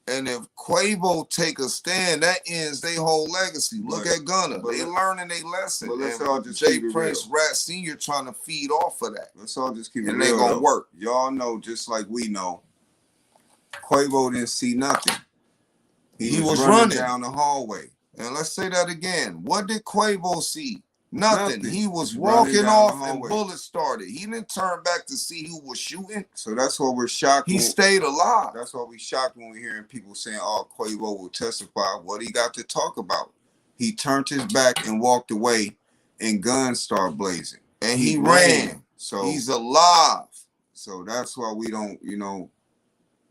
And if Quavo take a stand, that ends their whole legacy. Look at Gunna. They learning their lesson. But let's all just Jay Prince Rat Sr. trying to feed off of that. Let's all just keep it real. And they gonna work. Y'all know, just like we know, Quavo didn't see nothing. He was running down the hallway. And let's say that again. What did Quavo see? Nothing. He was walking off and bullets started. He didn't turn back to see who was shooting. So that's what we're shocked. He stayed alive. That's why we shocked when we're hearing people saying, "Oh, Quavo will testify." What he got to talk about? He turned his back and walked away, and guns started blazing, and he ran. So he's alive. So that's why we don't,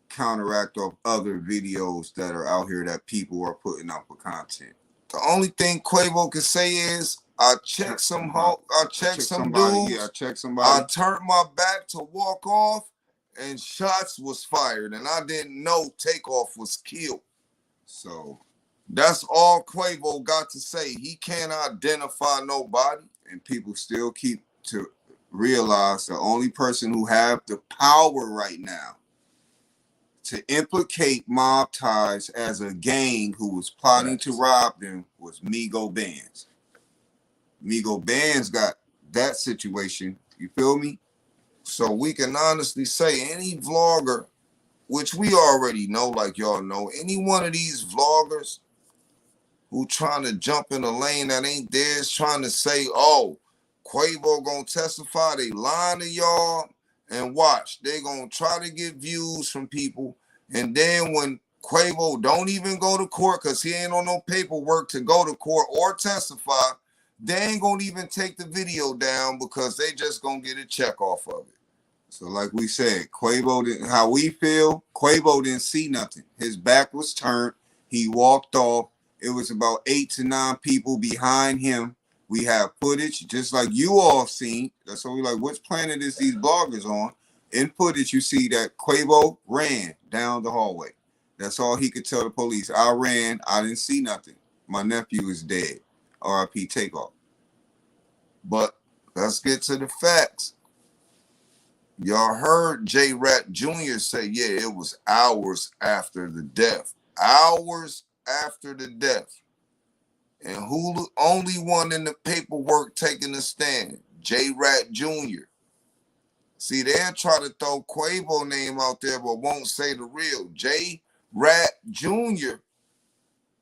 counteract off other videos that are out here that people are putting out for content. The only thing Quavo can say is, I checked some dudes. Yeah, I checked somebody. I turned my back to walk off, and shots was fired, and I didn't know Takeoff was killed. So that's all Quavo got to say. He can't identify nobody, and people still keep to realize the only person who have the power right now to implicate Mob Ties as a gang who was plotting to rob them was Migo Bands. Migo Bands got that situation. You feel me? So we can honestly say any vlogger, which we already know, like y'all know, any one of these vloggers who trying to jump in a lane that ain't theirs, trying to say, oh, Quavo gonna testify, they lying to y'all, and watch, they gonna try to get views from people, and then when Quavo don't even go to court because he ain't on no paperwork to go to court or testify, they ain't gonna even take the video down because they just gonna get a check off of it. So like we said, Quavo didn't, how we feel, Quavo didn't see nothing. His back was turned. He walked off. It was about 8 to 9 people behind him. We have footage, just like you all seen. That's why we like, which planet is these bloggers on? In footage, you see that Quavo ran down the hallway. That's all he could tell the police. I ran. I didn't see nothing. My nephew is dead. R.I.P. Takeoff. But let's get to the facts. Y'all heard J Rat Jr. say, yeah, it was hours after the death. Hours after the death. And who the only one in the paperwork taking a stand? J Rat Jr. See, they'll try to throw Quavo name out there, but won't say the real. J Rat Jr.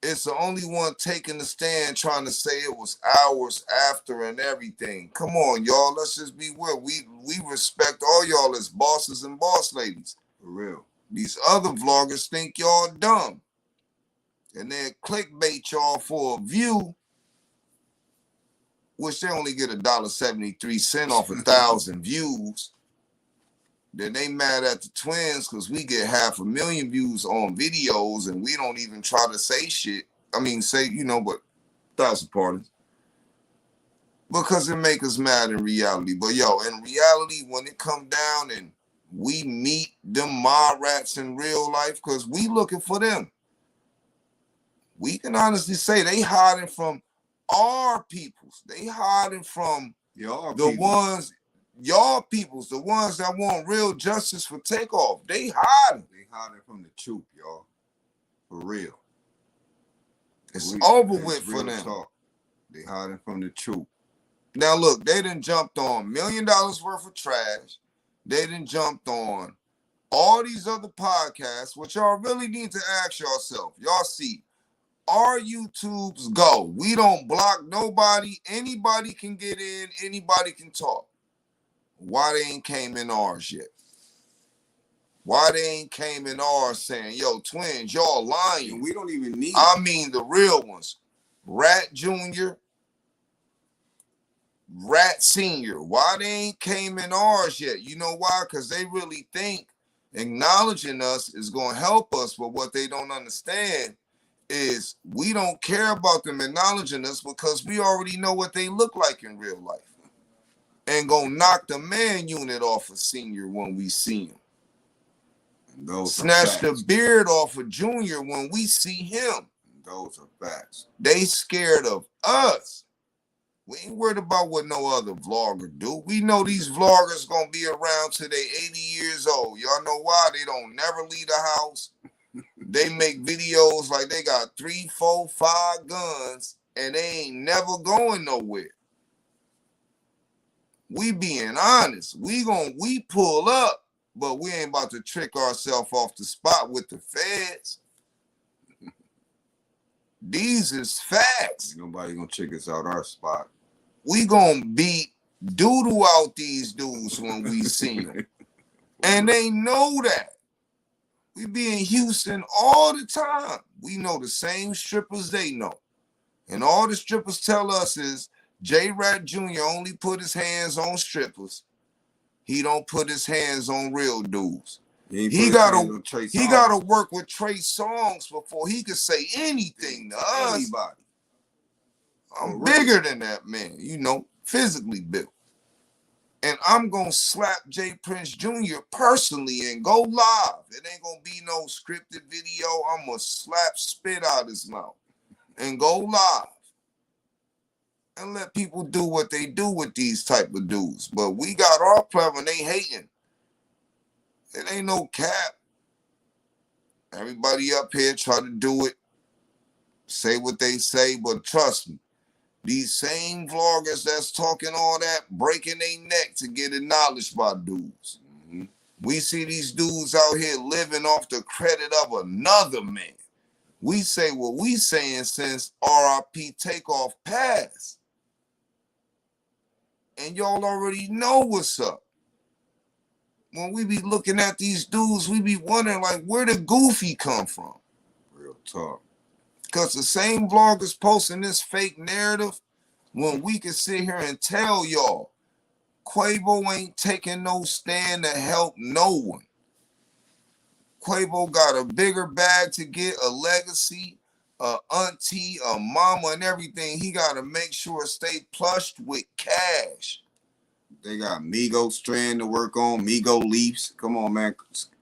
is the only one taking the stand trying to say it was hours after and everything. Come on, y'all. Let's just be real. We respect all y'all as bosses and boss ladies. For real. These other vloggers think y'all dumb. And then clickbait y'all for a view, which they only get $1.73 off 1,000 views. Then they mad at the twins because we get 500,000 views on videos and we don't even try to say shit. I mean, say, but 1,000 pardons. Because it make us mad in reality. But yo, in reality, when it come down and we meet them Mob Rats in real life, because we looking for them. We can honestly say they hiding from our peoples. They hiding from the ones, y'all peoples, the ones that want real justice for Takeoff. They hiding. They hiding from the truth, y'all. For real. It's over with for them. Talk. They hiding from the truth. Now look, they done jumped on $1 million worth of trash. They done jumped on all these other podcasts, which y'all really need to ask yourself. Y'all see, our YouTubes go. We don't block nobody. Anybody can get in. Anybody can talk. Why they ain't came in ours yet? Why they ain't came in ours saying, yo, twins, y'all lying. We don't even need I mean the real ones. Rat Jr., Rat Senior. Why they ain't came in ours yet? You know why? Because they really think acknowledging us is going to help us, but what they don't understand is we don't care about them acknowledging us because we already know what they look like in real life. And gonna knock the man unit off a Senior when we see him. And those snatch are the beard off of Junior when we see him. And those are facts. They scared of us. We ain't worried about what no other vlogger do. We know these vloggers gonna be around till they 80 years old. Y'all know why? They don't never leave the house. They make videos like they got 3, 4, 5 guns and they ain't never going nowhere. We being honest. We pull up, but we ain't about to trick ourselves off the spot with the feds. These is facts. Nobody gonna check us out our spot. We gonna beat doodle out these dudes when we see them. And they know that. We be in Houston all the time. We know the same strippers they know. And all the strippers tell us is J-Rat Jr. only put his hands on strippers. He don't put his hands on real dudes. He gotta work with Trey Songz before he could say anything to us. Anybody. I'm bigger than that man, you know, physically built. And I'm gonna slap Jay Prince Jr. personally and go live. It ain't gonna be no scripted video. I'm gonna slap spit out his mouth and go live and let people do what they do with these type of dudes. But we got our platform, they hating. It ain't no cap. Everybody up here try to do it, say what they say, but trust me, these same vloggers that's talking all that, breaking their neck to get acknowledged by dudes. Mm-hmm. We see these dudes out here living off the credit of another man. We say what we saying since RIP Takeoff passed. And y'all already know what's up. When we be looking at these dudes, we be wondering, like, where the goofy come from? Real talk. Because the same vloggers posting this fake narrative when we can sit here and tell y'all Quavo ain't taking no stand to help no one. Quavo got a bigger bag to get, a legacy, a auntie, a mama, and everything. He got to make sure it stay plushed with cash. They got Migo Strand to work on, Migo Leafs. Come on, man.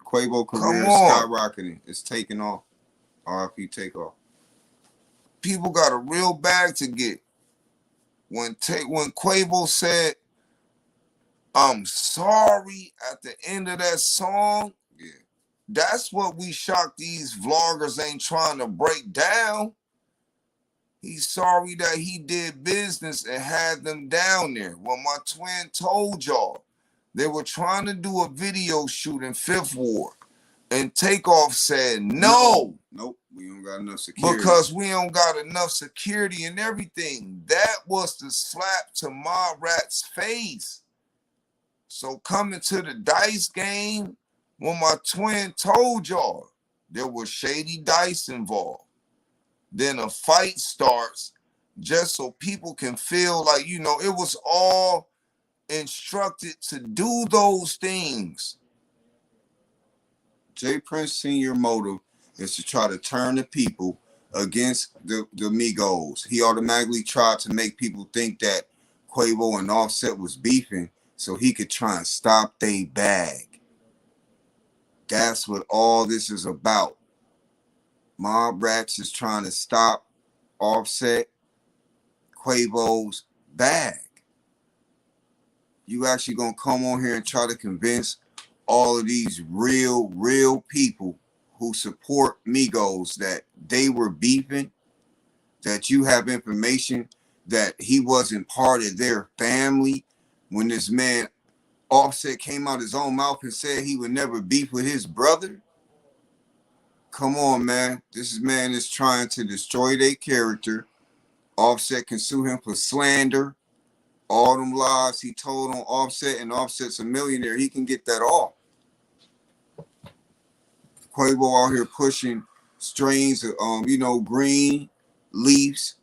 Quavo career is skyrocketing. It's taking off. RIP Takeoff. People got a real bag to get. When Quavo said, "I'm sorry" at the end of that song, yeah, that's what we shocked these vloggers ain't trying to break down. He's sorry that he did business and had them down there. When my twin told y'all they were trying to do a video shoot in Fifth Ward, and Takeoff said no. Nope, we don't got enough security. Because we don't got enough security and everything. That was the slap to Ma Rat's face. So coming to the dice game, when my twin told y'all there was shady dice involved, then a fight starts just so people can feel like, you know, it was all instructed to do those things. J Prince Sr. motive is to try to turn the people against the Migos. He automatically tried to make people think that Quavo and Offset was beefing so he could try and stop they bag. That's what all this is about. Mob Rats is trying to stop Offset, Quavo's bag. You actually gonna come on here and try to convince all of these real people who support Migos that they were beefing, that you have information that he wasn't part of their family when this man Offset came out his own mouth and said he would never beef with his brother? Come on, man. This man is trying to destroy their character. Offset can sue him for slander. All them lies he told on Offset, and Offset's a millionaire. He can get that off. Quavo out here pushing strains of, green leaves.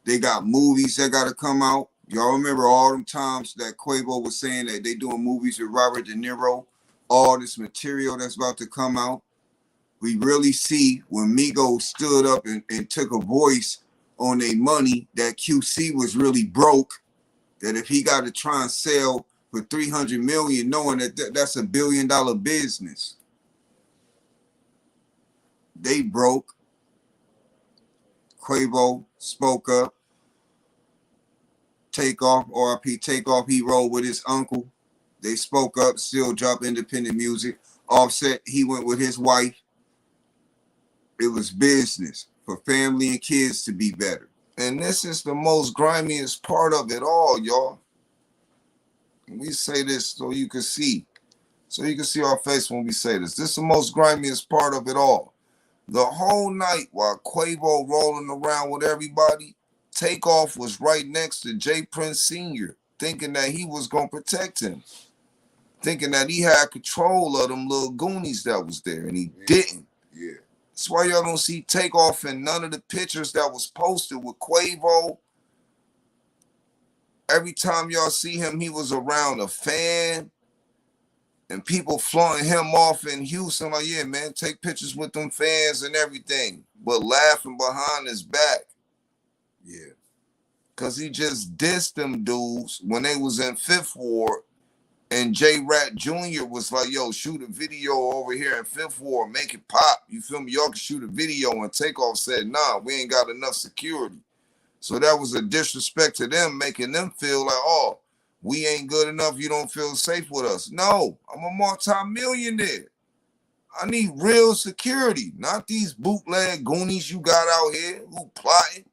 They got movies that got to come out. Y'all remember all them times that Quavo was saying that they doing movies with Robert De Niro, all this material that's about to come out. We really see when Migos stood up and took a voice on their money that QC was really broke, that if he got to try and sell for $300 million, knowing that that's $1 billion business. They broke. Quavo spoke up. Takeoff, RIP Takeoff, he rolled with his uncle. They spoke up, still dropped independent music. Offset, he went with his wife. It was business for family and kids to be better. And this is the most grimiest part of it all, y'all. And we say this so you can see. So you can see our face when we say this. This is the most grimiest part of it all. The whole night while Quavo rolling around with everybody, Takeoff was right next to J. Prince Sr., thinking that he was going to protect him. Thinking that he had control of them little goonies that was there, and he didn't. Yeah. That's why y'all don't see Takeoff in none of the pictures that was posted with Quavo. Every time y'all see him, he was around a fan and people flaunting him off in Houston. Like, yeah, man, take pictures with them fans and everything, but laughing behind his back. Yeah. Because he just dissed them dudes when they was in Fifth Ward. And J. Rat Jr. was like, yo, shoot a video over here in Fifth Ward, make it pop. You feel me? Y'all can shoot a video. And Takeoff said, nah, we ain't got enough security. So that was a disrespect to them, making them feel like, oh, we ain't good enough. You don't feel safe with us. No, I'm a multi-millionaire. I need real security, not these bootleg goonies you got out here who plotting.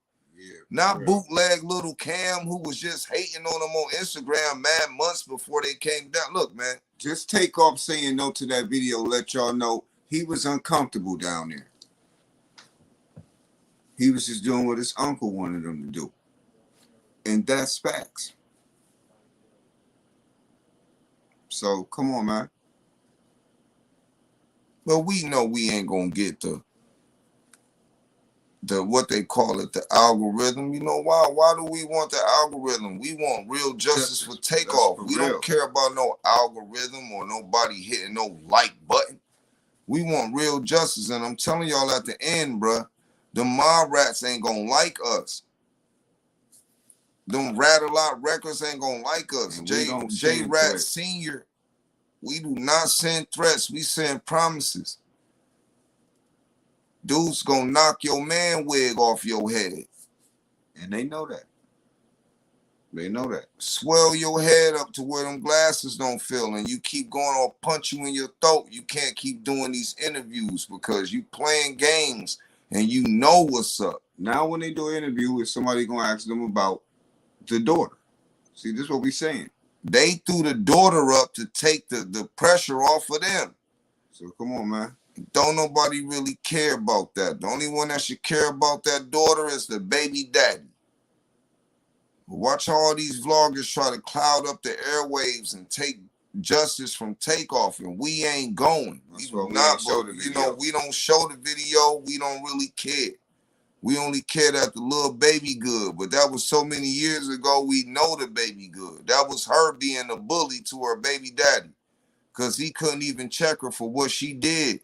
Not bootleg little Cam who was just hating on them on Instagram mad months before they came down. Look, man. Just Takeoff saying no to that video, let y'all know he was uncomfortable down there. He was just doing what his uncle wanted him to do. And that's facts. So, come on, man. But we know we ain't going to get the what they call it, the algorithm. You know why? Why do we want the algorithm? We want real justice for Takeoff. We don't care about no algorithm or nobody hitting no like button. We want real justice. And I'm telling y'all at the end, bruh, the mob rats ain't gonna like us. Them Rattle Out Records ain't gonna like us. J. Rat Sr., we do not send threats. We send promises. Dude's gonna knock your man wig off your head. And they know that. They know that. Swell your head up to where them glasses don't fill, and you keep going, I'll punch you in your throat. You can't keep doing these interviews because you playing games and you know what's up. Now when they do an interview, is somebody gonna ask them about the daughter? See, this is what we saying. They threw the daughter up to take the pressure off of them. So come on, man. Don't nobody really care about that. The only one that should care about that daughter is the baby daddy. Watch all these vloggers try to cloud up the airwaves and take justice from Takeoff, and we ain't going. We don't show the video. We don't really care. We only care that the little baby good, but that was so many years ago. We know the baby good. That was her being a bully to her baby daddy because he couldn't even check her for what she did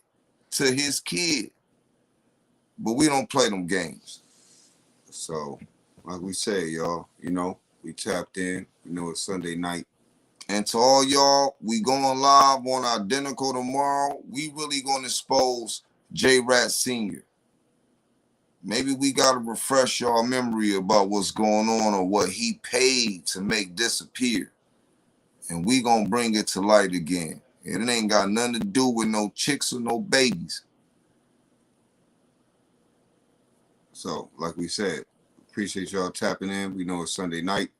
to his kid. But we don't play them games. So, like we say, y'all, you know, we tapped in. We know it's Sunday night. And to all y'all, we going live on Identical tomorrow. We really going to expose J. Rat Sr. Maybe we got to refresh y'all memory about what's going on or what he paid to make disappear. And we going to bring it to light again. And it ain't got nothing to do with no chicks or no babies. So, like we said, appreciate y'all tapping in. We know it's Sunday night.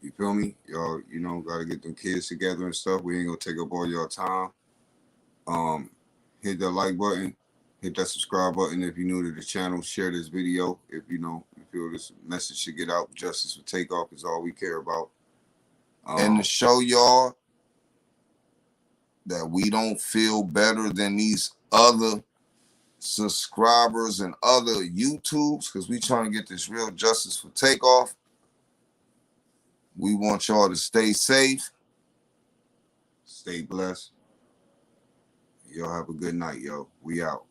You feel me? Y'all, you know, got to get them kids together and stuff. We ain't going to take up all your time. Hit that like button. Hit that subscribe button if you're new to the channel. Share this video if you know you feel this message should get out. Justice for Takeoff is all we care about. And to show y'all that we don't feel better than these other subscribers and other YouTubes, because we trying to get this real justice for Takeoff. We want y'all to stay safe. Stay blessed. Y'all have a good night, yo. We out.